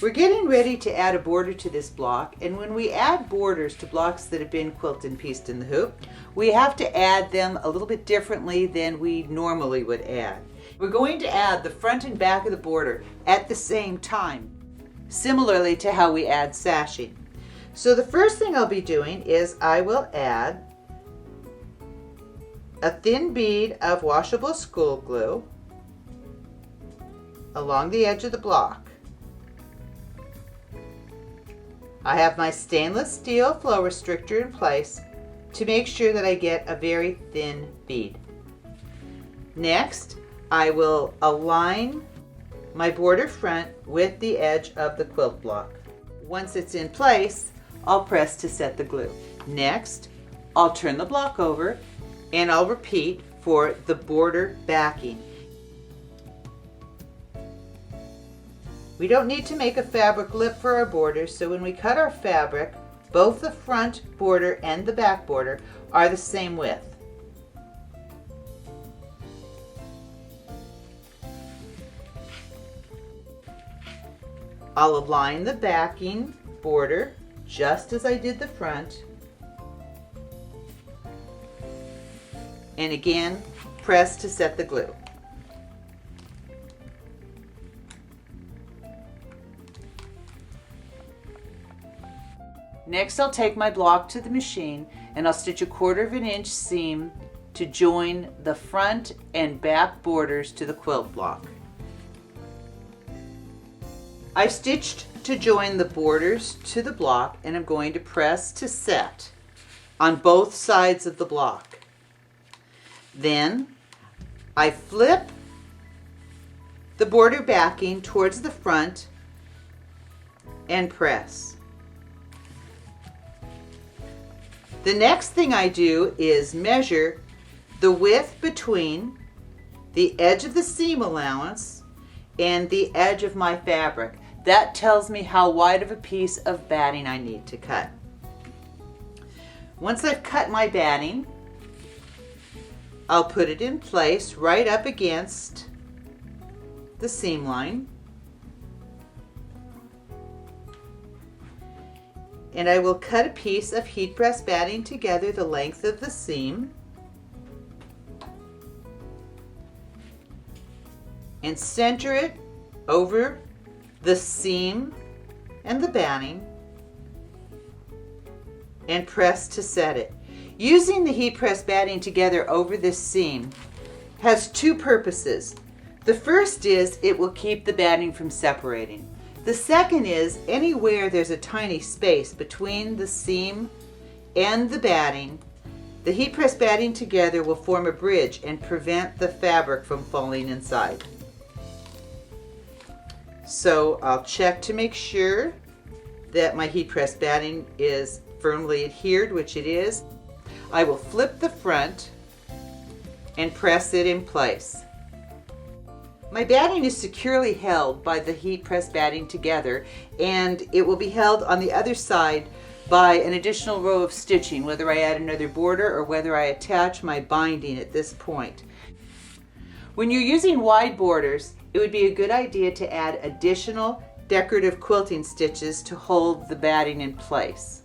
We're getting ready to add a border to this block, and when we add borders to blocks that have been quilted and pieced in the hoop, we have to add them a little bit differently than we normally would add. We're going to add the front and back of the border at the same time, similarly to how we add sashing. So the first thing I'll be doing is I will add a thin bead of washable school glue along the edge of the block. I have my stainless steel flow restrictor in place to make sure that I get a very thin bead. Next, I will align my border front with the edge of the quilt block. Once it's in place, I'll press to set the glue. Next, I'll turn the block over and I'll repeat for the border backing. We don't need to make a fabric lip for our borders, so when we cut our fabric, both the front border and the back border are the same width. I'll align the backing border just as I did the front, and again press to set the glue. Next, I'll take my block to the machine and I'll stitch a 1/4 inch seam to join the front and back borders to the quilt block. I've stitched to join the borders to the block, and I'm going to press to set on both sides of the block. Then I flip the border backing towards the front and press. The next thing I do is measure the width between the edge of the seam allowance and the edge of my fabric. That tells me how wide of a piece of batting I need to cut. Once I've cut my batting, I'll put it in place right up against the seam line. And I will cut a piece of heat press batting together the length of the seam and center it over the seam and the batting and press to set it. Using the heat press batting together over this seam has two purposes. The first is it will keep the batting from separating. The second is anywhere there's a tiny space between the seam and the batting, the heat press batting together will form a bridge and prevent the fabric from falling inside. So I'll check to make sure that my heat press batting is firmly adhered, which it is. I will flip the front and press it in place. My batting is securely held by the heat press batting together, and it will be held on the other side by an additional row of stitching, whether I add another border or whether I attach my binding at this point. When you're using wide borders, it would be a good idea to add additional decorative quilting stitches to hold the batting in place.